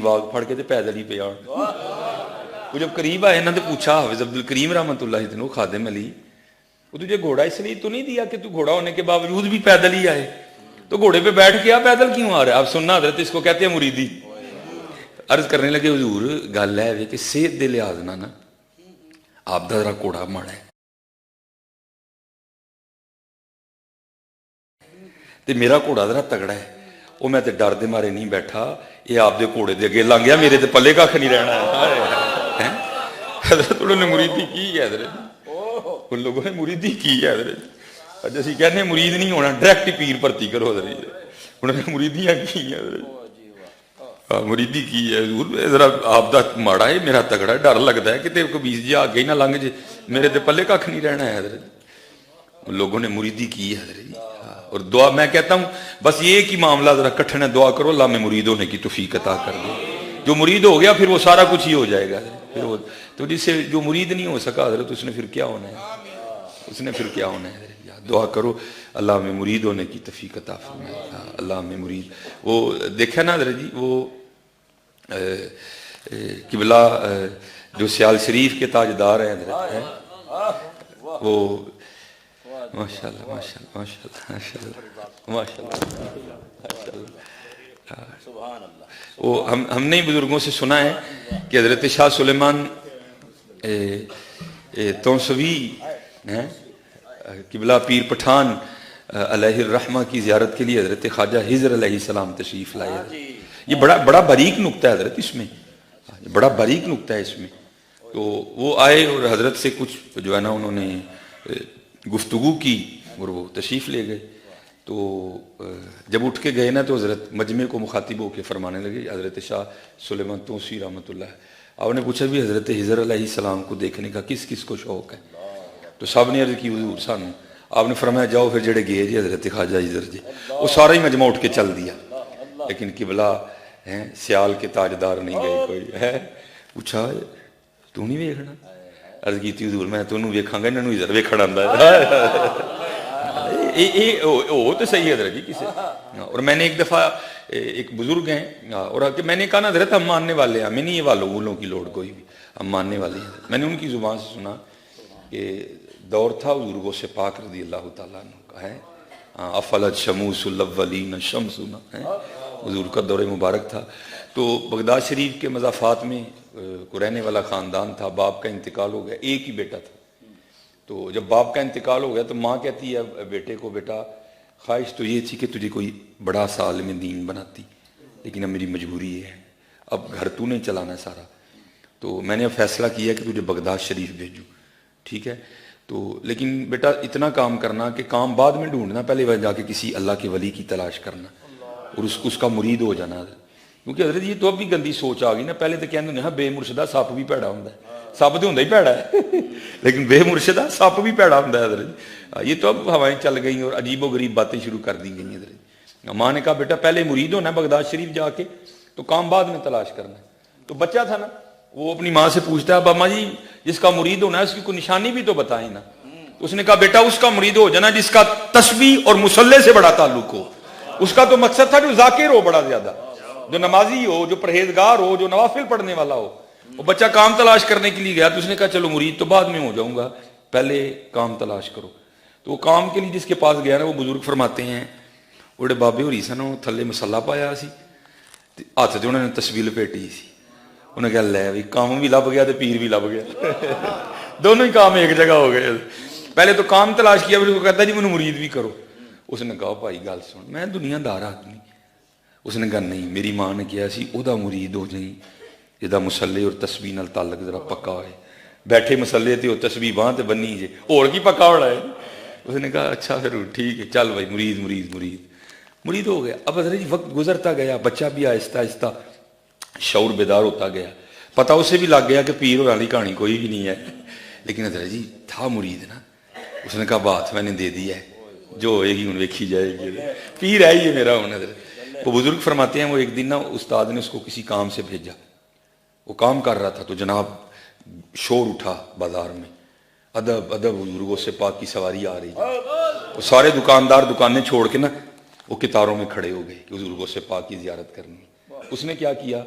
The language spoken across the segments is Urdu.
واگ پھڑ کے پیدل ہی پہ آن. وہ جب قریب آئے انہوں نے پوچھا حافظ عبد الکریم رحمۃ اللہ تنو خادم علی وہ تجھے گھوڑا اس لیے تو نہیں دیا کہ تو گھوڑا ہونے کے باوجود بھی پیدل ہی آئے, تو گھوڑے پہ بیٹھ کے پیدل کیوں آ رہا ہے؟ آپ سننا حضرت, اس کو کہتے ہیں مریدی. عرض کرنے لگے حضور گل ہے کہ صحت دے لحاظ نا آپ دا ذرا گھوڑا ماڑا ہے تے میرا گھوڑا ذرا تگڑا ہے, وہ میں تے ڈر دے مارے نہیں بیٹھا, یہ آپ دے گھوڑے دے اگے لنگ گیا, میرے تے پلے کھ نہیں رہنا ہے. حضرت انہوں نے مریدی کی ہے حضرت, ان لوگوں نے مریدی کی ہے حضرت. اج اسی کہنے مرید نہیں ہونا, ڈائریکٹ پیر بھرتی کرو حضرت. انہوں نے مریدیاں کی ہیں حضرت, مریدی کی ہے. حضور ذرا آپ دا ماڑا ہے, میرا تگڑا ہے, ڈر لگتا ہے کہ تیرے کو بیس جی آگے ہی نہ لنگ جے, میرے تے پلے کھ نہیں رہنا ہے حضرت. ان لوگوں نے مریدی کی ہے حضرت. اور دعا میں کہتا ہوں بس یہ ایک ہی معاملہ ذرا کٹھن ہے, دعا کرو اللہ میں مرید ہونے کی توفیق عطا کر دے. جو مرید ہو گیا پھر وہ سارا کچھ ہی ہو جائے گا. پھر وہ تو جس سے جو مرید نہیں ہو سکا حضرت اس نے پھر کیا ہونا ہے, اس نے پھر کیا ہونا ہے. دعا کرو اللہ میں مرید ہونے کی توفیق عطا فرمائے. اللہ میں مرید وہ دیکھا نا حضرت جی, وہ قبلہ جو سیال شریف کے تاجدار ہیں حضرت, وہ ماشاء اللہ ماشاء اللہ ماشاء اللہ ماشاء اللہ, وہ ہم نے بزرگوں سے سنا ہے کہ حضرت شاہ سلیمان توسوی قبلہ پیر پٹھان علیہ الرحمہ کی زیارت کے لیے حضرت خواجہ حضر علیہ السلام تشریف لائے. یہ بڑا باریک نکتہ ہے حضرت, اس میں بڑا باریک نکتہ ہے اس میں. تو وہ آئے اور حضرت سے کچھ جو ہے نا انہوں نے گفتگو کی اور وہ تشریف لے گئے. تو جب اٹھ کے گئے نا تو حضرت مجمع کو مخاطب ہو کے فرمانے لگے حضرت شاہ سلیمان توسی رحمۃ اللہ, آپ نے پوچھا بھی حضرت حضر علیہ السلام کو دیکھنے کا کس کس کو شوق ہے؟ تو سب نے عرض کی حضور سانو. آپ نے فرمایا جاؤ پھر جڑے گئے جی حضرت خواجہ حضر جی, وہ سارا ہی مجمع اٹھ کے چل دیا, لیکن قبلہ سیال کے تاجدار نہیں گئے. کوئی ہے پوچھا تو نہیں ویکھنا؟ عرض کی حضور میں تینوں ویکھاں گا, انہاں نوں حضر ویکھن آندا ہے. وہ تو صحیح حضرت جی کسی. اور میں نے ایک دفعہ ایک بزرگ ہیں اور میں نے کہا نا حضرت ہم ماننے والے ہیں, ہمیں نہیں یہ والوں کی لوڑ کوئی بھی, ہم ماننے والے ہیں. میں نے ان کی زبان سے سنا کہ دور تھا حضور غوث پاک رضی اللہ تعالیٰ عنہ کا ہے, افلت شموس الاولین شمسنا, حضور کا دور مبارک تھا. تو بغداد شریف کے مضافات میں کو رہنے والا خاندان تھا, باپ کا انتقال ہو گیا, ایک ہی بیٹا تھا. تو جب باپ کا انتقال ہو گیا تو ماں کہتی ہے بیٹے کو, بیٹا خواہش تو یہ تھی کہ تجھے کوئی بڑا سا عالم دین بناتی, لیکن اب میری مجبوری یہ ہے, اب گھر تو نہیں چلانا سارا, تو میں نے اب فیصلہ کیا کہ تجھے بغداد شریف بھیجوں. ٹھیک ہے, تو لیکن بیٹا اتنا کام کرنا کہ کام بعد میں ڈھونڈنا, پہلے جا کے کسی اللہ کے ولی کی تلاش کرنا اور اس کا مرید ہو جانا. کیونکہ حضرت یہ تو اب بھی گندی سوچ آ گئی نا. پہلے تو کہتے ہیں بے مرشدہ سپ بھی پیڑا ہوتا ہے, سپ تو ہوتا ہی پیڑا ہے لیکن بے مرشدہ سپ بھی پیڑا ہوتا ہے حضرت. یہ تو اب ہوائیں چل گئی اور عجیب و غریب باتیں شروع کر دی گئی حضرت. ماں نے کہا بیٹا پہلے مرید ہونا ہے بغداد شریف جا کے, تو کام بعد میں تلاش کرنا ہے. تو بچہ تھا نا, وہ اپنی ماں سے پوچھتا ہے بابا جی جس کا مرید ہونا ہے اس کی کوئی نشانی بھی تو بتائیں نا. اس نے کہا بیٹا اس کا مرید ہو جانا جس کا تسبیح اور مصلی سے بڑا تعلق ہو. اس کا تو مقصد تھا جو ذاکر ہو بڑا زیادہ, جو نمازی ہو, جو پرہیزگار ہو, جو نوافل پڑھنے والا ہو. وہ بچہ کام تلاش کرنے کے لیے گیا تو اس نے کہا چلو مرید تو بعد میں ہو جاؤں گا, پہلے کام تلاش کرو. تو وہ کام کے لیے جس کے پاس گیا نا, وہ بزرگ فرماتے ہیں بڑے بابے ہو رہی سن, تھلے مسلا پایا سی, ہاتھ سے انہوں نے تسبیح لپیٹی سی. انہیں کہا لے بھی کام بھی لب گیا تو پیر بھی لب گیا دونوں ہی کام ایک جگہ ہو گئے. پہلے تو کام تلاش کیا, پھر وہ کہتا جی مجھے مرید بھی کرو. اس نے کہا بھائی گل سن, میں دنیا دار آدمی. اس نے کہا نہیں, میری ماں نے کیا سی او دا مرید ہو جائیں جہاں مسلے اور تسبیح نال تعلق ذرا پکا ہوئے. بیٹھے مسلے تے اور تسبیح باں تے بنی جے, اور کی پکا ہونا ہے. اس نے کہا اچھا پھر ٹھیک ہے, چل بھائی مرید مرید مرید مرید ہو گیا. اب حضرت وقت گزرتا گیا, بچہ بھی آہستہ آہستہ شعور بیدار ہوتا گیا. پتہ اسے بھی لگ گیا کہ پیر ہونے والی کہانی کوئی بھی نہیں ہے, لیکن حضرت جی تھا مرید نا. اس نے کہا بات میں نے دے دی ہے, جو ہوئے گی انہیں ویکھی جائے گی, پیر ہے یہ میرا ہوں. حضرت وہ بزرگ فرماتے ہیں وہ ایک دن نا استاد نے اس کو کسی کام سے بھیجا, وہ کام کر رہا تھا تو جناب شور اٹھا بازار میں, ادب ادب بزرگوں سے پاک کی سواری آ رہی ہے. وہ سارے دکاندار دکانیں چھوڑ کے نا وہ کتاروں میں کھڑے ہو گئے کہ بزرگوں سے پاک کی زیارت کرنی. اس نے کیا کیا,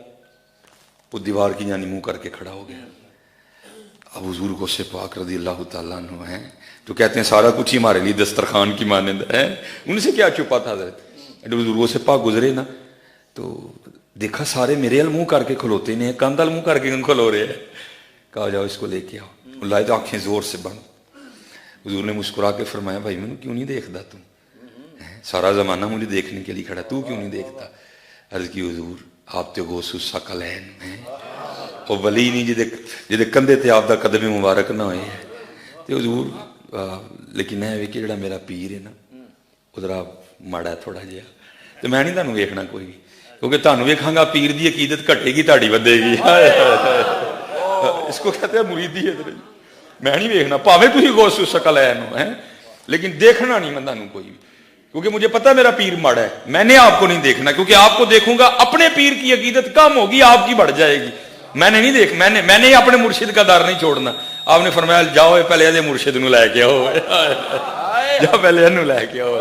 وہ دیوار کی یعنی منہ کر کے کھڑا ہو گیا. اب حضور غوث پاک رضی اللہ تعالیٰ عنہ ہیں جو کہتے ہیں سارا کچھ ہی ہمارے لیے دسترخوان کی مانند ہے, ان سے کیا چھپا تھا حضرت. حضور غوث پاک گزرے نا تو دیکھا سارے میرے منہ کر کے کھلوتے نہیں, کاندل منہ کر کے کھلو رہے ہیں. کہا جاؤ اس کو لے کے آؤ. لائے تو آنکھیں زور سے بند. حضور نے مسکرا کے فرمایا بھائی میں کیوں نہیں دیکھتا تم, سارا زمانہ مجھے دیکھنے کے لیے کھڑا, تو کیوں نہیں دیکھتا. عرض کی حضور آپ تو غوث الثقلین ہیں, وہ ولی نہیں جدے کندھے تے آپ دا قدم مبارک نہ ہوئے. تے حضور لیکن ہے کہ جڑا میرا پیر ہے نا ادھر ماڑا تھوڑا جہا, تے میں نہیں تانوں ویکھنا کوئی بھی, کیونکہ تانوں ویکھاں گا پیر دی عقیدت گھٹے گی تہاڈی ودے گی. اس کو کہتے ہیں مریدی ہے. میں نہیں ویکھنا پاویں تسی غوث الثقلین ہو ہیں, لیکن دیکھنا نہیں میں تانوں کوئی بھی, کیونکہ مجھے پتا میرا پیر ماڑا ہے. میں نے آپ کو نہیں دیکھنا, کیونکہ آپ کو دیکھوں گا اپنے پیر کی عقیدت کم ہوگی, آپ کی بڑھ جائے گی. میں نے نہیں دیکھ میں نے اپنے مرشد کا در نہیں چھوڑنا. آپ نے فرمایا جاؤ پہلے یہ مرشد نو لے کے آؤ, جاؤ پہلے انہوں لے کے آؤ.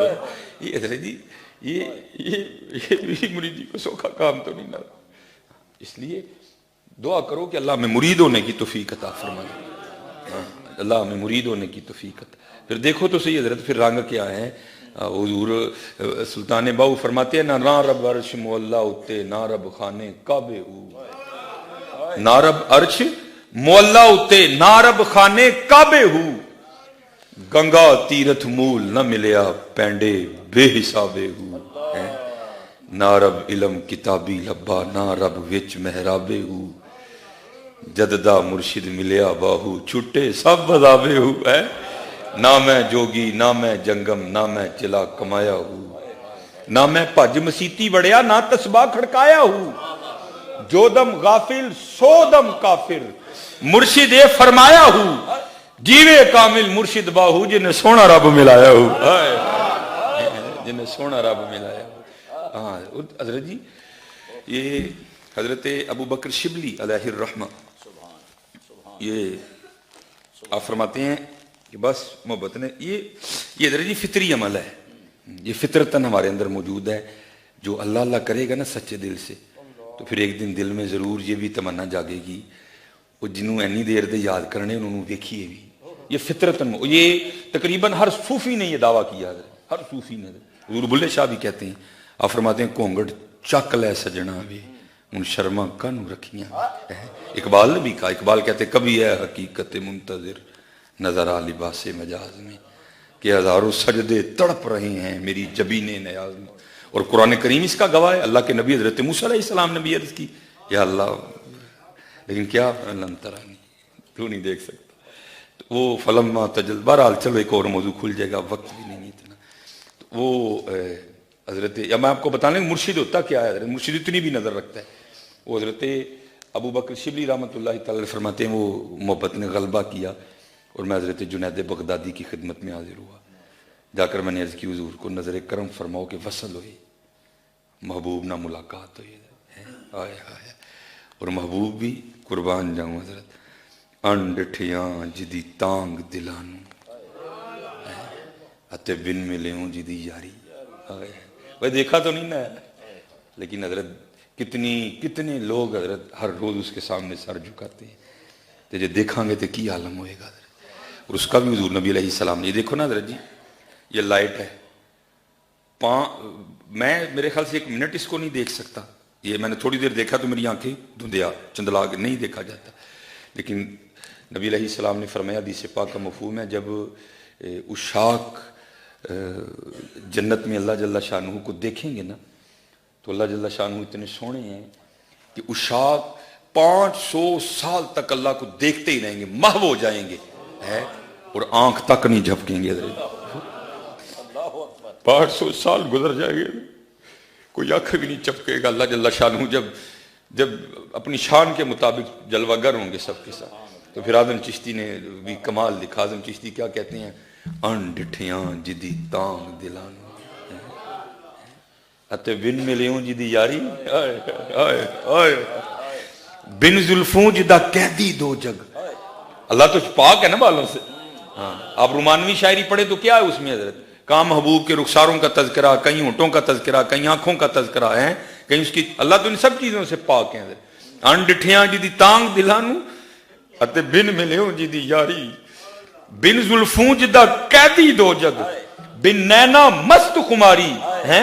یہ حضرت جی یہ مریدی کو سوکھا کام تو نہیں نہ. اس لیے دعا کرو کہ اللہ میں مرید ہونے کی توفیق عطا فرمائے, اللہ میں مرید ہونے کی توفیق عطا. پھر دیکھو تو صحیح حضرت, پھر رنگ کیا ہے. حضور سلطان باؤ فرماتے ہیں نہ رب عرش مولا اتے نہ رب خانے کعبے ہو, نہ رب عرش مولا اتے نہ رب خانے کعبے ہو, گنگا تیرتھ مول نہ ملیا پینڈے بے حسابے ہو, نہ رب علم کتابی لبا نہ رب وچ محرابے ہو, جددہ مرشد ملیا باہو چھٹے سب بذابے ہو. نہ میں جوگی نہ میں جنگم نہ میں چلا کمایا ہوں, نہ میں پج مسیتی بڑیا نہ تسباہ کھڑکایا ہوں, جو دم غافل سو دم کافر مرشد فرمایا ہوں, جیوے کامل مرشد باہو جنہیں سونا رب ملایا ہوں, جنہیں سونا رب ملایا ہوں. ہاں حضرت جی یہ حضرت ابو بکر شبلی علیہ الرحمہ یہ آپ فرماتے ہیں کہ بس محبت نے یہ حضرت جی فطری عمل ہے, یہ فطرتاً ہمارے اندر موجود ہے. جو اللہ اللہ کرے گا نا سچے دل سے تو پھر ایک دن دل میں ضرور یہ بھی تمنا جاگے گی وہ جنہوں اینی دیر دے یاد کرنے انہوں ویکھیے بھی. یہ فطرتاً, یہ تقریباً ہر صوفی نے یہ دعویٰ کیا ہے, ہر صوفی نے. حضور بلے شاہ بھی کہتے ہیں, آپ فرماتے ہیں کونگڑ چک لے سجنا بھی ان شرما کن رکھیاں. اقبال نے بھی کہا, اقبال کہتے کبھی ہے حقیقت منتظر نظر آ لباس مجاز میں کہ ہزاروں سجدے تڑپ رہے ہیں میری جبین نیاز میں. اور قرآن کریم اس کا گواہ ہے. اللہ کے نبی حضرت موسیٰ علیہ السلام نے بھی عرض کی یا اللہ, لیکن کیا لن ترانی, تو نہیں دیکھ سکتا. تو وہ فلما تجل, بہرحال چلو ایک اور موضوع کھل جائے گا, وقت بھی نہیں اتنا. تو وہ حضرت, یا میں آپ کو بتا لیں مرشد ہوتا کیا ہے. حضرت مرشد اتنی بھی نظر رکھتا ہے. وہ حضرت ابو بکر شبلی رحمۃ اللہ تعالی فرماتے ہیں وہ محبت نے غلبہ کیا اور میں حضرت جنید بغدادی کی خدمت میں حاضر ہوا. جا کر میں نے عرض کی حضور کو نظر کرم فرماؤ کہ وصل ہوئی, محبوب نہ ملاقات ہوئی. آئے آئے, اور محبوب بھی قربان جاؤں حضرت انڈٹھیاں جدی تانگ دلانوں اتے بن ملے ہوں جدی یاری. وہ دیکھا تو نہیں نا, لیکن حضرت کتنے لوگ حضرت ہر روز اس کے سامنے سر جھکاتے ہیں. تو جب دیکھاں گے تو کی عالم ہوئے گا حضرت. اور اس کا بھی حضور نبی علیہ السلام نے, یہ دیکھو نا حضرت جی یہ لائٹ ہے, میں میرے خیال سے 1 منٹ اس کو نہیں دیکھ سکتا. یہ میں نے تھوڑی دیر دیکھا تو میری آنکھیں دھندیا چندلا کے نہیں دیکھا جاتا. لیکن نبی علیہ السلام نے فرمایا, حدیث پاک کا مفہوم ہے, جب عشاق جنت میں اللہ جل شانہ کو دیکھیں گے نا تو اللہ جل شانہ اتنے سونے ہیں کہ عشاق 500 سال تک اللہ کو دیکھتے ہی رہیں گے, محو ہو جائیں گے اور آنکھ تک نہیں جھپکیں گے. 500 سال گزر جائیں گے, کوئی آنکھ بھی نہیں چپکے گا. اللہ جل شانہ جب اپنی شان کے مطابق جلوہ گر ہوں گے سب کے ساتھ. تو پھر آدم چشتی نے بھی کمال دکھا. آدم چشتی کیا کہتے ہیں, انڈٹھیاں جدی تانگ دلانوں اتے بن ملیوں جدی یاری, بن زلفوں جدا قیدی دو جگ. اللہ تو پاک ہے نا بالوں سے. آپ رومانوی شاعری پڑھے تو کیا ہے اس میں حضرت, کہاں محبوب کے رخساروں کا تذکرہ, کہیں ہونٹوں کا تذکرہ, کہیں آنکھوں کا تذکرہ ہے, کہیں اس کی, اللہ تو ان سب چیزوں سے پاک ہے حضرت. ਅਣਡਿਠਿਆਂ ਜਿਹਦੀ ਤਾਂਗ ਦਿਲਾਂ ਨੂੰ ਅਤੇ ਬਿਨ ਮਿਲਿਓ ਜਿਹਦੀ ਯਾਰੀ ਬਿਨ ਜ਼ੁਲਫੂ ਜਿਹਦਾ ਕੈਦੀ ਦੋ ਜਗ ਬਿਨ ਨੈਣਾ ਮਸਤ ਖੁਮਾਰੀ ਹੈ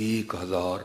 1000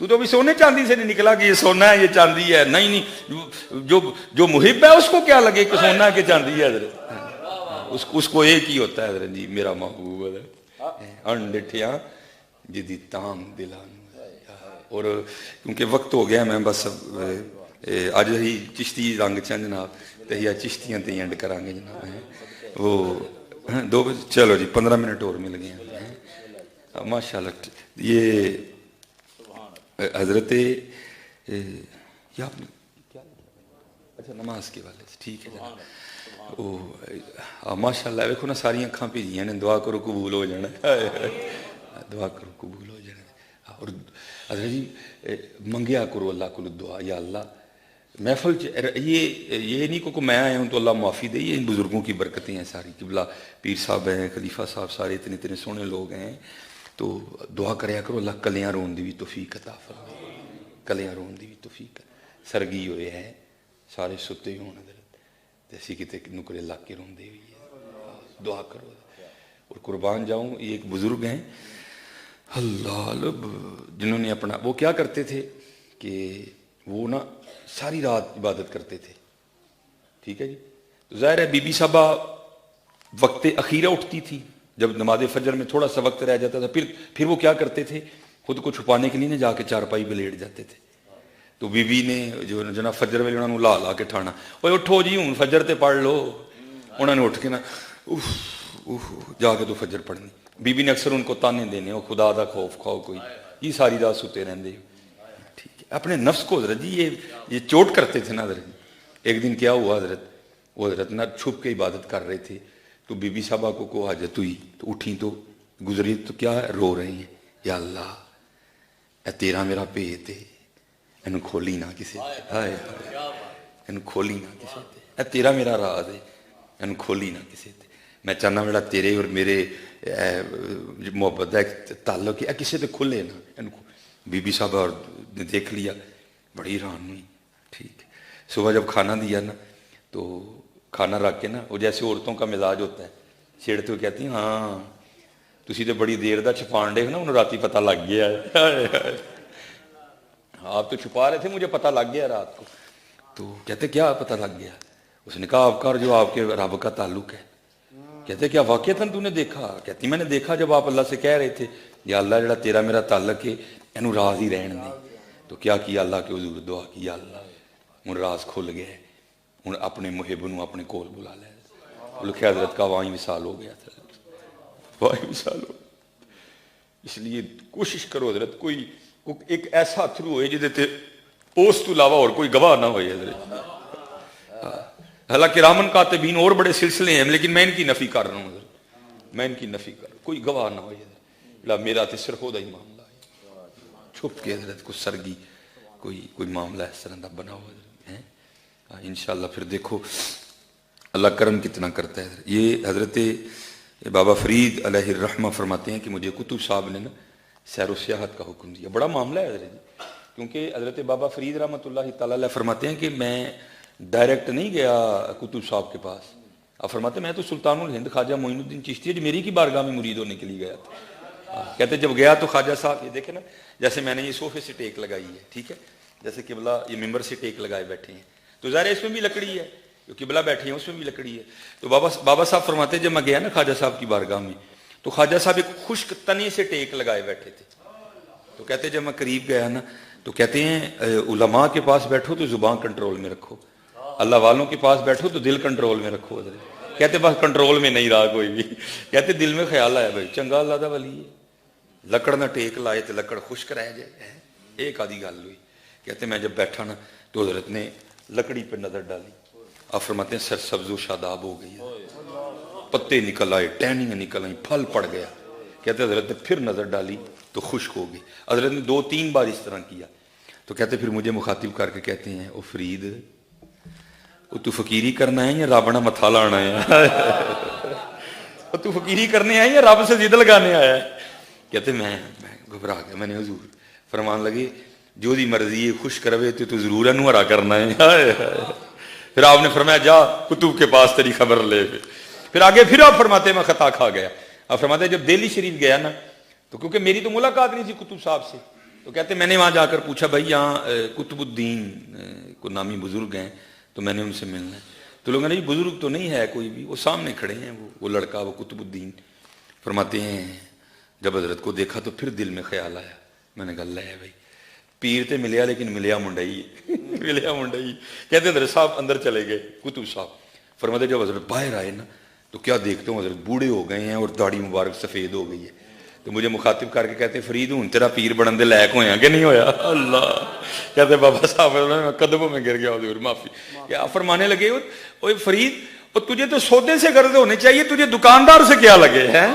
تو ابھی سونے چاندی سے نہیں نکلا کہ یہ سونا ہے یہ چاندی ہے. نہیں نہیں، جو محب ہے اس کو کیا لگے کہ سونا ہے کہ چاندی ہے حضرت، اس کو ایک ہی ہوتا ہے حضرت جی میرا محبوب حضرت ان ڈٹھیاں جدی تام دلان. اور کیونکہ وقت ہو گیا میں بس اج ہی چشتی رنگ چ جناب تے یا چشتیاں تے اینڈ کران گے جناب. وہ دو چلو جی 15 منٹ اور مل گئے ہیں ماشاءاللہ. یہ حضرت اچھا نماز کے والے سے ٹھیک ہے جناب. وہ ماشاء اللہ ویکھو نا ساری اکھاں بھیجیاں نے. دعا کرو قبول ہو جانا، دعا کرو قبول ہو جانا. اور حضرت جی منگیا کرو اللہ کو دعا، یا اللہ محفل یہ نہیں کہ میں آیا ہوں تو اللہ معافی دے. یہ ان بزرگوں کی برکتیں ہیں ساری. قبلہ پیر صاحب ہیں، خلیفہ صاحب، سارے اتنے سونے لوگ ہیں. تو دعا کریا کرو اللہ کلیاں رون دی بھی توفیق عطا فرمائے، کلیاں رون دی بھی توفیق. سرگی ہوئے ہیں سارے ستے ہون حضرت، جیسی کتے نکرے لا کے رون دے ہوئی ہے. دعا کرو. اور قربان جاؤں یہ ایک بزرگ ہیں اللہ جنہوں نے اپنا وہ کیا کرتے تھے کہ وہ نا ساری رات عبادت کرتے تھے. ٹھیک ہے جی. تو ظاہر ہے بی بی صاحبہ وقت اخیرہ اٹھتی تھی جب نماز فجر میں تھوڑا سا وقت رہ جاتا تھا. پھر وہ کیا کرتے تھے خود کو چھپانے کے لیے نا جا کے چارپائی پہ لیٹ جاتے تھے. تو بی بی نے جو جناب فجر ویلے انہوں نے لا کے ٹھانا اوے اٹھو جی ہوں فجر تے پڑھ لو. انہوں نے اٹھ کے نا جا کے تو فجر پڑھنی. بی بی نے اکثر ان کو تانے دینے وہ خدا دا خوف کھاؤ کوئی، یہ ساری رات سوتے رہندے. ٹھیک ہے اپنے نفس کو حضرت جی یہ چوٹ کرتے تھے نا حضرت. ایک دن کیا ہوا حضرت، وہ حضرت نا چھپ کے عبادت کر رہے تھے. تو بی بی صاحبہ کو حاجت ہوئی تو اٹھی تو گزری تو کیا رو رہی ہیں، یا اللہ اے تیرا میرا پیت ہے اینو کھولی نہ کسی ہائے اینو کھولی نہ کسی اے تیرا میرا راز ہے اینو کھولی نہ کسی تے. میں چاہنا میرا تیرے اور میرے محبت کا ایک تعلق ہے کسی تے کھلے نہ. بی بی صاحبہ نے دیکھ لیا بڑی حیران ہوئی. ٹھیک ہے. صبح جب کھانا دیا نا تو کھانا رکھ کے نا وہ جیسے عورتوں کا مزاج ہوتا ہے چھیڑتے ہوئے کہتی ہیں ہاں تسی تو بڑی دیر دا چھپان ڈے نا انہوں راتی پتہ لگ گیا ہے. آپ تو چھپا رہے تھے مجھے پتہ لگ گیا رات کو. تو کہتے کیا پتہ لگ گیا؟ اس نے کہا آپ کا جو آپ کے رب کا تعلق ہے. کہتے کیا واقعتاً تو نے دیکھا؟ کہتی میں نے دیکھا جب آپ اللہ سے کہہ رہے تھے یا اللہ جڑا تیرا میرا تعلق ہے اینو راز ہی رہن دے. تو کیا کیا اللہ کے حضور دعا کی یا اللہ ہوں راز کھل گیا ہوں اپنے محب نو اپنے کول بلا لے. لکھے حضرت کا وہیں وصال ہو گیا تھا، وہیں وصال ہو. اس لیے کوشش کرو حضرت کوئی ایک ایسا تھرو ہوئے جہدے اس تو علاوہ اور کوئی گواہ نہ ہوئے حضرت. حالانکہ رامن کاتبین اور بڑے سلسلے ہیں لیکن میں ان کی نفی کر رہا ہوں حضرت، میں ان کی نفی کر رہا ہوں. کوئی گواہ نہ ہوئے حضرت. میرا تو صرف خود ہی معاملہ ہے چھپ کے حضرت کچھ سرگی کوئی معاملہ اس طرح کا بنا ہوا ہے. انشاءاللہ پھر دیکھو اللہ کرم کتنا کرتا ہے. یہ حضرت بابا فرید علیہ الرحمہ فرماتے ہیں کہ مجھے کتب صاحب نے نا سیر و سیاحت کا حکم دیا. بڑا معاملہ ہے حضرت جی، کیونکہ حضرت بابا فرید رحمۃ اللہ تعالیٰ علیہ فرماتے ہیں کہ میں ڈائریکٹ نہیں گیا کتب صاحب کے پاس. آپ فرماتے ہیں میں تو سلطان الہند خواجہ معین الدین چشتی ہے میری کی بارگاہ میں مرید ہونے کے لیے گیا تھا. کہتے جب گیا تو خواجہ صاحب یہ دیکھیں نا جیسے میں نے یہ صوفے سے ٹیک لگائی ہے، ٹھیک ہے، جیسے قبلہ یہ ممبر سے ٹیک لگائے بیٹھے ہیں تو ظاہر اس میں بھی لکڑی ہے، جو قبلہ بیٹھے ہیں اس میں بھی لکڑی ہے. تو بابا صاحب فرماتے ہیں جب میں گیا نا خواجہ صاحب کی بارگاہ میں تو خواجہ صاحب ایک خشک تنے سے ٹیک لگائے بیٹھے تھے. تو کہتے ہیں جب میں قریب گیا نا تو کہتے ہیں علماء کے پاس بیٹھو تو زبان کنٹرول میں رکھو، اللہ والوں کے پاس بیٹھو تو دل کنٹرول میں رکھو. کہتے بس کنٹرول میں نہیں رہا کوئی بھی. کہتے دل میں خیال آیا بھائی چنگا اللہ دا ولی ہے، لکڑ نہ ٹیک لائے تو لکڑ خشک رہ جائے. ایک آدھی گل ہوئی. کہتے میں جب بیٹھا نا تو حضرت نے لکڑی پہ نظر ڈالی. آپ فرماتے ہیں سر سبز و شاداب ہو گئی، پتے نکل آئے، ٹہنیاں نکل آئیں، پھل پڑ گیا. کہتے حضرت نے پھر نظر ڈالی تو خشک ہو گئی. حضرت نے 2-3 بار اس طرح کیا. تو کہتے پھر مجھے مخاطب کر کے کہتے ہیں او فرید تو فقیری کرنا ہے یا رابنا متھا لانا ہے؟ تو فقیری کرنے آئے یا رب سے ضد لگانے آیا ہے؟ کہتے میں گھبرا گیا. میں نے حضور فرمان لگے جو دی مرضی ہے خشک روے تو ضرور انو ہرا کرنا ہے. پھر آپ نے فرمایا جا کتب کے پاس تیری خبر لے. پھر آگے پھر آپ فرماتے میں خطا کھا گیا. آپ فرماتے جب دہلی شریف گیا نا تو کیونکہ میری تو ملاقات نہیں تھی کتب صاحب سے تو کہتے میں نے وہاں جا کر پوچھا بھائی یہاں قطب الدین کو نامی بزرگ ہیں تو میں نے ان سے ملنا ہے. تو لوگوں نے جی بزرگ تو نہیں ہے کوئی بھی, وہ سامنے کھڑے ہیں وہ لڑکا, وہ قطب الدین. فرماتے ہیں جب حضرت کو دیکھا تو پھر دل میں خیال آیا, میں نے کہا اللہ ہے بھائی پیر تے ملیا لیکن ملیا منڈائی ملیا منڈائی. کہتے حضرت صاحب اندر چلے گئے قطب صاحب. فرماتے جب حضرت باہر آئے نا تو کیا دیکھتے ہوں حضرت بوڑھے ہو گئے ہیں اور داڑھی مبارک سفید ہو گئی ہے. تو مجھے مخاطب کر کے کہتے فرید ہوں تیرا پیر بنن دے لائق ہویا کہ نہیں ہویا. اللہ کہتے بابا صاحب قدموں میں گر گیا حضور معافی. کیا فرمانے لگے اوے فرید اور تجھے تو سودے سے غرض ہونے چاہیے, تجھے دکاندار سے کیا لگے ہیں.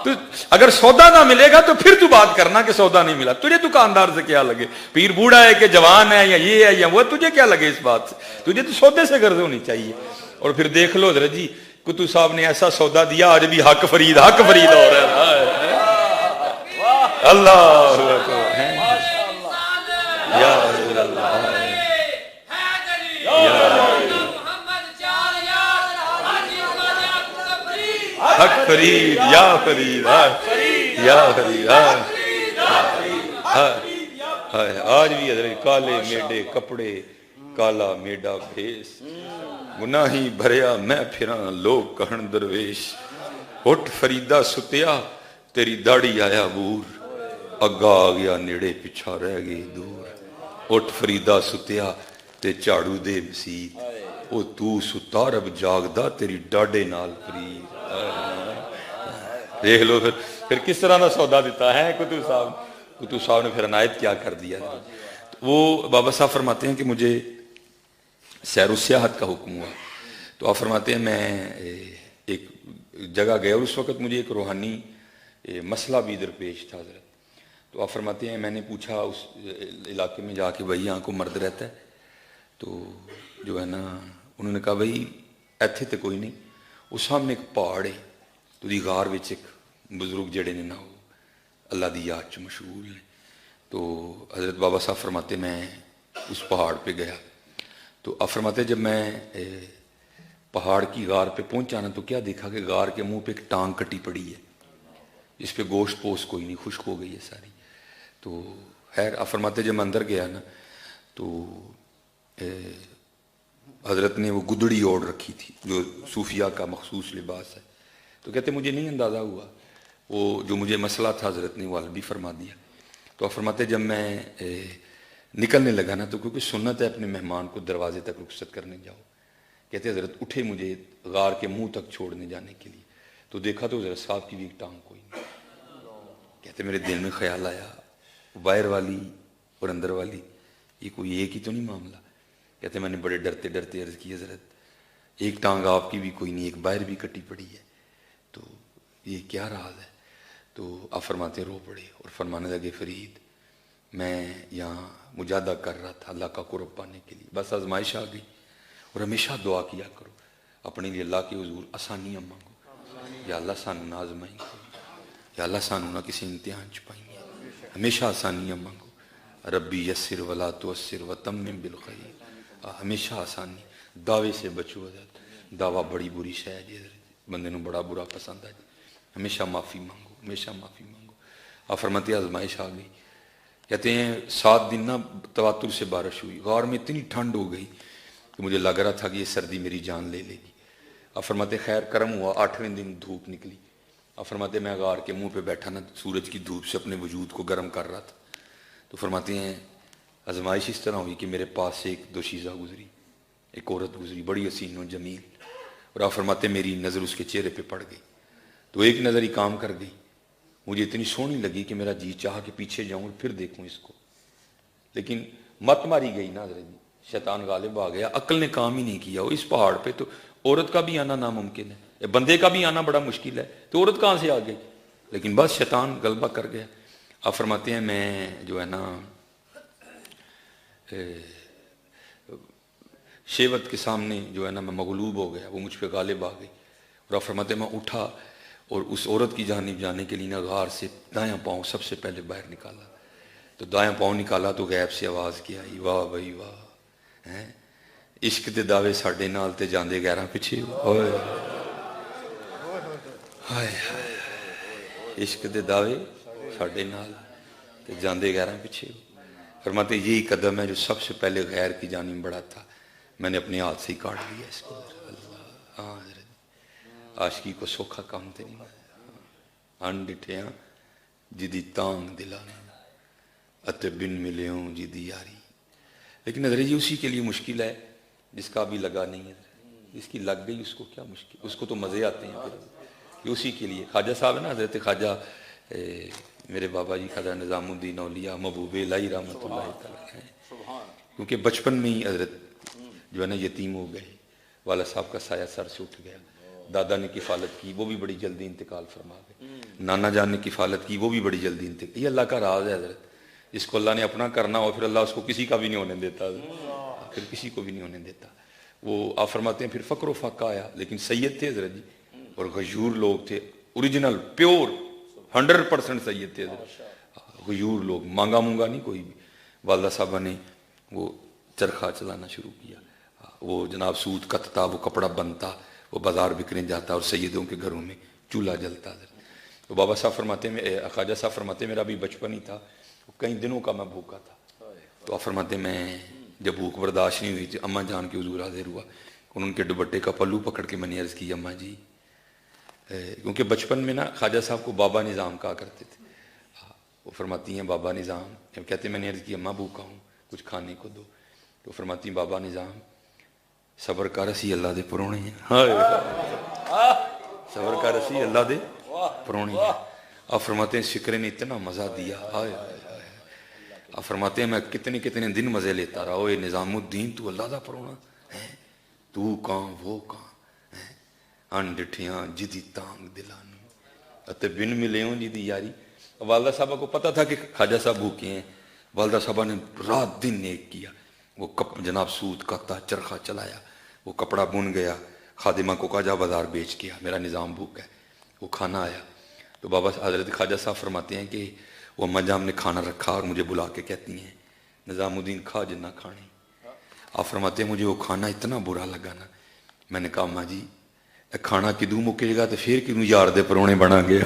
تو اگر سودا نہ ملے گا تو پھر تو بات کرنا کہ سودا نہیں ملا, تجھے دکاندار سے کیا لگے, پیر بوڑھا ہے کہ جوان ہے یا یہ ہے یا وہ, تجھے کیا لگے اس بات سے, تجھے تو سودے سے غرض ہونی چاہیے. اور پھر دیکھ لو حضرت جی قطب صاحب نے ایسا سودا دیا آج بھی حق فرید ہو رہا ہے. اللہ یا حق فرید یا فرید یا فرید. آج بھی حضرت کالے میڈے کپڑے کالا میڈا بھیس گناہی بھریا میں پھراں لوگ کہن درویش. اٹھ فریدہ ستیا تیری داڑھی آیا بور اگا آ گیا نیڑے پچھا رہ گئی دور. اٹھ فریدہ ستیا تے جھاڑو دے مسیت او تو ستا رب جاگدا تیری ڈاڈے نال فرید. دیکھ لو پھر کس طرح کا سودا دیتا ہے قطب صاحب. قطب صاحب نے پھر عنایت کیا کر دیا. وہ بابا صاحب فرماتے ہیں کہ مجھے سیر و سیاحت کا حکم ہوا تو آپ فرماتے ہیں میں ایک جگہ گیا اور اس وقت مجھے ایک روحانی مسئلہ بھی درپیش تھا حضرت. تو آپ فرماتے ہیں میں نے پوچھا اس علاقے میں جا کے بھائی یہاں کو مرد رہتا ہے, تو جو ہے نا انہوں نے کہا بھائی ایتھے تے کوئی نہیں, اس سامنے ایک پہاڑ ہے تو دی غار وچ ایک بزرگ جڑے نے نا وہ اللہ دی یاد چ مشغول ہیں. تو حضرت بابا صاحب فرماتے میں اس پہاڑ پہ گیا تو آپ فرماتے جب میں پہاڑ کی غار پہ پہنچا نا تو کیا دیکھا کہ غار کے منہ پہ ایک ٹانگ کٹی پڑی ہے جس پہ گوشت پوست کوئی نہیں, خشک ہو گئی ہے ساری. تو خیر آپ فرماتے جب میں اندر گیا نا تو حضرت نے وہ گدڑی اوڑھ رکھی تھی جو صوفیہ کا مخصوص لباس ہے. تو کہتے مجھے نہیں اندازہ ہوا, وہ جو مجھے مسئلہ تھا حضرت نے وہ حل بھی فرما دیا. تو آپ فرماتے جب میں نکلنے لگا نا تو کیونکہ سنت ہے اپنے مہمان کو دروازے تک رخصت کرنے جاؤ. کہتے حضرت اٹھے مجھے غار کے منہ تک چھوڑنے جانے کے لیے, تو دیکھا تو حضرت صاحب کی بھی ایک ٹانگ کوئی نہیں. کہتے میرے دل میں خیال آیا باہر والی اور اندر والی یہ کوئی ایک ہی تو نہیں معاملہ. کہتے میں نے بڑے ڈرتے ڈرتے عرض کی حضرت ایک ٹانگ آپ کی بھی کوئی نہیں, ایک باہر بھی کٹی پڑی ہے, تو یہ کیا راز ہے. تو آپ فرماتے رو پڑے اور فرمانے لگے فرید میں یہاں مجاہدہ کر رہا تھا اللہ کا قرب پانے کے لیے, بس آزمائش آ گئی. اور ہمیشہ دعا کیا کرو اپنے لیے اللہ کے حضور آسانیاں مانگو, یا اللہ سانو نہ آزمائیں, یا اللہ سانو نہ کسی امتحان چھپائیں, ہمیشہ آسانیاں مانگو. ربی یسر ولا تعسر وتمم بالخیر, ہمیشہ آسانی. دعوے سے بچو حضرت, دعویٰ بڑی بری شے ہے جی, بندے نو بڑا برا پسند ہے جی. ہمیشہ معافی مانگو, ہمیشہ معافی مانگو. آپ فرماتے آزمائش آ گئی. کہتے ہیں 7 دن نا تواتر سے بارش ہوئی, غار میں اتنی ٹھنڈ ہو گئی کہ مجھے لگ رہا تھا کہ یہ سردی میری جان لے لے گی. آپ فرماتے خیر کرم ہوا, 8ویں دن دھوپ نکلی. آپ فرماتے میں غار کے منہ پہ بیٹھا نا سورج کی دھوپ سے اپنے وجود کو گرم کر رہا تھا. تو فرماتے ہیں آزمائش اس طرح ہوئی کہ میرے پاس سے ایک دوشیزہ گزری, ایک عورت گزری بڑی حسین و جمیل, اور آپ فرماتے میری نظر اس کے چہرے پہ پڑ گئی. تو ایک نظر ہی کام کر گئی, مجھے اتنی سونی لگی کہ میرا جی چاہا کہ پیچھے جاؤں اور پھر دیکھوں اس کو, لیکن مت ماری گئی نا حضرت, شیطان غالب آ گیا, عقل نے کام ہی نہیں کیا. اس پہاڑ پہ تو عورت کا بھی آنا ناممکن ہے, بندے کا بھی آنا بڑا مشکل ہے, تو عورت کہاں سے آ گئی, لیکن بس شیطان غلبہ کر گیا. آپ فرماتے ہیں میں جو ہے نا شیوت کے سامنے جو ہے نا میں مغلوب ہو گیا, وہ مجھ پہ غالب آ گئی. اور آپ فرماتے ہیں میں اٹھا اور اس عورت کی جانب جانے کے لیے نا غار سے دایاں پاؤں سب سے پہلے باہر نکالا. تو دایاں پاؤں نکالا تو غیب سے آواز کیا آئی, واہ بھائی واہ, عشق دے دعوے ساڈے نال تے جاندے غیراں پیچھے. اوئے ہائے ہائے, عشق دے دعوے ساڈے نال جاندے غیراں پیچھے ہو. فرماتے یہی قدم ہے جو سب سے پہلے غیر کی جانب بڑھا تھا, میں نے اپنے ہاتھ سے ہی کاٹ لیا اس کو. اللہ ہاں حضرت عاشقی کو سوکھا کام تے نہیں ان ڈٹھیاں جدی تانگ دلانا اتے بن ملیوں جدی یاری. لیکن حضرت جی اسی کے لیے مشکل ہے جس کا بھی لگا نہیں ہے, جس کی لگ گئی اس کو کیا مشکل, اس کو تو مزے آتے ہیں. پھر اسی کے لیے خواجہ صاحب ہے نا حضرت خواجہ میرے بابا جی خواجہ نظام الدین اولیاء محبوب الہی رحمۃ اللہ تعالی ہیں, کیونکہ بچپن میں ہی حضرت جو ہے نا یتیم ہو گئے, والد صاحب کا سایہ سر سے اٹھ گیا, دادا نے کفالت کی وہ بھی بڑی جلدی انتقال فرما گئے, نانا جان نے کفالت کی وہ بھی بڑی جلدی انتقال. یہ اللہ کا راز ہے حضرت, جس کو اللہ نے اپنا کرنا ہو پھر اللہ اس کو کسی کا بھی نہیں ہونے دیتا, پھر کسی کو بھی نہیں ہونے دیتا. وہ آپ فرماتے ہیں پھر فقر و فاقہ آیا, لیکن سید تھے حضرت جی اور غیور لوگ تھے, اوریجنل پیور 100% سید تھے حضرت, غیور لوگ, مانگا مونگا نہیں کوئی بھی. والدہ صاحبہ نے وہ چرخہ چلانا شروع کیا, وہ جناب سوت کتتا, وہ کپڑا بنتا, وہ بازار بکنے جاتا اور سیدوں کے گھروں میں چولہا جلتا. تو بابا صاحب فرماتے ہیں, خواجہ صاحب فرماتے ہیں میرا بھی بچپن ہی تھا, کئی دنوں کا میں بھوکا تھا. تو آپ فرماتے ہیں میں جب بھوک برداشت نہیں ہوئی اماں جان کے حضور حاضر ہوا, ان کے دوپٹے کا پلو پکڑ کے میں نے عرض کی اماں جی, کیونکہ بچپن میں نا خواجہ صاحب کو بابا نظام کہا کرتے تھے. وہ فرماتی ہیں بابا نظام, کہتے ہیں میں نے عرض کی اماں بھوکا ہوں کچھ کھانے کو دو. تو فرماتی ہیں بابا نظام صبر کر اسی اللہ دے پرونے ہیں, صبر کر اسی اللہ دے پرونے ہیں. آپ فرماتے ہیں فکرے نے اتنا مزہ دیا, آپ فرماتے ہیں میں کتنے دن مزے لیتا رہا. اے نظام الدین تو اللہ دا پرونا ہے, تو کہاں وہ کہاں, ان ڈٹھیاں جدی تانگ دلانو اتے بن ملیوں جدی یاری. والدہ صاحبہ کو پتہ تھا کہ خواجہ صاحب بھوکے ہیں, والدہ صاحبہ نے رات دن نیک کیا, وہ جناب سوت کتا چرخہ چلایا, وہ کپڑا بن گیا, خادمہ کو کہا جا بازار بیچ کیا, میرا نظام بھوکا ہے. وہ کھانا آیا تو بابا حضرت خواجہ صاحب فرماتے ہیں کہ وہ اماں جان نے کھانا رکھا اور مجھے بلا کے کہتی ہیں نظام الدین کھا جنہ کھانے. آپ فرماتے ہیں مجھے وہ کھانا اتنا برا لگا نا, میں نے کہا اماں جی کھانا کدوں مکے گا تو پھر کدوں یار دے پرونے بنا گے.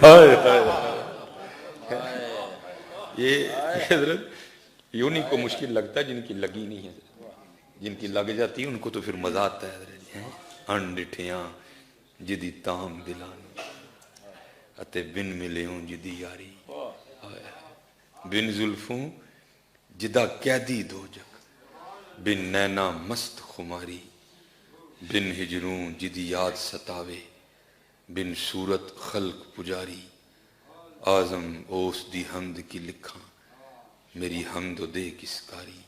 یہ حضرت یہ انہیں کو مشکل لگتا ہے جن کی لگی نہیں ہے, جن کی لگ جاتی ہے ان کو تو پھر مزہ آتا ہے حضرت. ان ڈٹھیاں جدی تام دلانو اتے بن ملیوں جدی یاری, بن زلفوں جدا قیدی دو جگ, بن نینا مست خماری, بن ہجروں جدی یاد ستاوے, بن صورت خلق پجاری. آزم اوس دی حمد کی لکھاں میری حمد و دے کس کاری,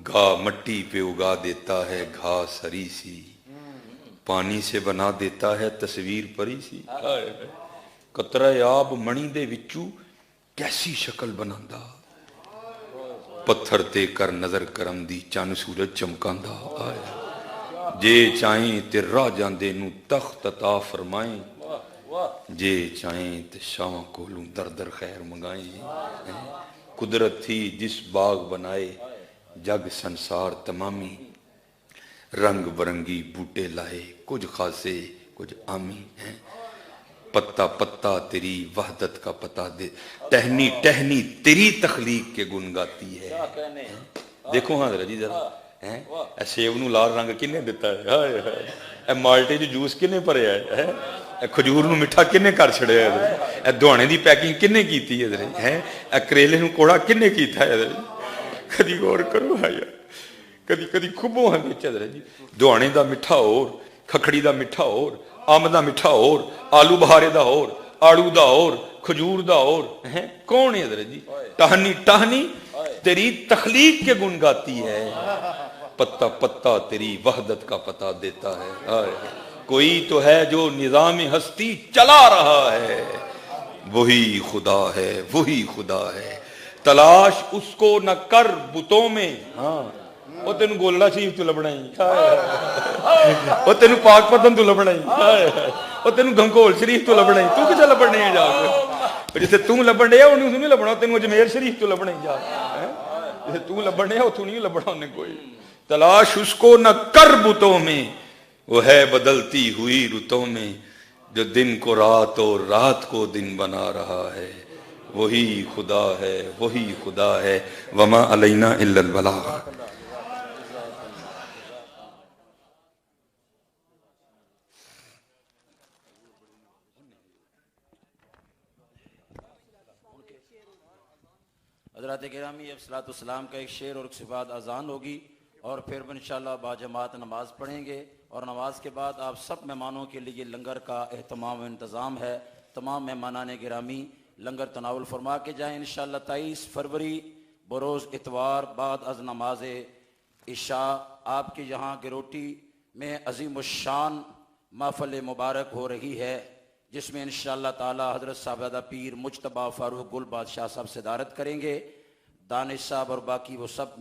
گا مٹی پہ اگا دیتا ہے گھاس ہری سی, پانی سے بنا دیتا ہے تصویر پری سی. قطرہ آب منی دے وچو کیسی شکل بناندا, پتھر تے کر نظر کرم دی چن سورج چمکاندا. جے چاہیں تے راہ جاندے نو تخت عطا فرمائیں, جے چاہیں تے شاواں کولوں در در خیر منگائیں. قدرت تھی جس باغ بنائے جگ سنسار تمامی, رنگ برنگی بوٹے لائے کچھ خاصے کچھ عامی ہیں. پتا پتا تیری وحدت کا پتا دے, ٹہنی ٹہنی تیری تخلیق کے گن گاتی ہے. دیکھو ہاں ذرا جی ذرا, اے سیب نو لال رنگ کنے دیتا ہے, اے مالٹے جو جوس کنے پریا ہے, اے کھجور نو مٹھا کنے کر چھڑیا ہے, اے دوانے دی پیکنگ کنے کیتی ہے, اے کریلے نو کوڑا کنے کیتا ہے. کدی غور کرو ہے یار, کدی کدی کھبو ہاں بیچ جی, دوانے دا مٹھا اور, کھکھڑی دا مٹھا اور, آم دا مٹھا اور, آلو بہارے دا اور, آڑو دا اور, کھجور دا اور, کون ہے حضرت جی. ٹہنی ٹہنی تیری تخلیق کے گن گاتی ہے, پتا پتا تیری وحدت کا پتا دیتا ہے. کوئی تو ہے جو نظام ہستی چلا رہا ہے, وہی خدا ہے وہی خدا ہے. تلاش اس کو نہ کر بتوں میں, ہاں وہ تینوں گولڑا شریف تو لبنا ہی, وہ تینوں پاک پتن تو لبنا ہی, وہ تینوں گنگول شریف تو لبنا ہی. تو کسے لبنے ہیں جا کے, جسے تم لبن ڈیا انہوں نہیں لبنا, تینوں اجمیر شریف تو لبنا ہی جا کے, جسے تم لبن ڈیا اتوں نہیں لبنا انہیں کوئی. تلاش اس کو نہ کر بتوں میں, وہ ہے بدلتی ہوئی رتوں میں, جو دن کو رات اور رات کو دن بنا رہا ہے, وہی خدا ہے، وہی خدا ہے، وما علینا الا البلاغ۔ حضرات گرامی، اب صلاۃ السلام کا ایک شعر اور اس کے بعد اذان ہوگی، اور پھر انشاءاللہ باجماعت نماز پڑھیں گے، اور نماز کے بعد آپ سب مہمانوں کے لیے لنگر کا اہتمام و انتظام ہے۔ تمام مہمانان گرامی لنگر تناول فرما کے جائیں انشاءاللہ۔ 23 فروری بروز اتوار بعد از نماز عشاء آپ کے یہاں گروٹی میں عظیم الشان محفل مبارک ہو رہی ہے، جس میں انشاءاللہ تعالی حضرت صاحبزادہ پیر مجتبیٰ فاروق گل بادشاہ صاحب صدارت کریں گے، دانش صاحب اور باقی وہ سب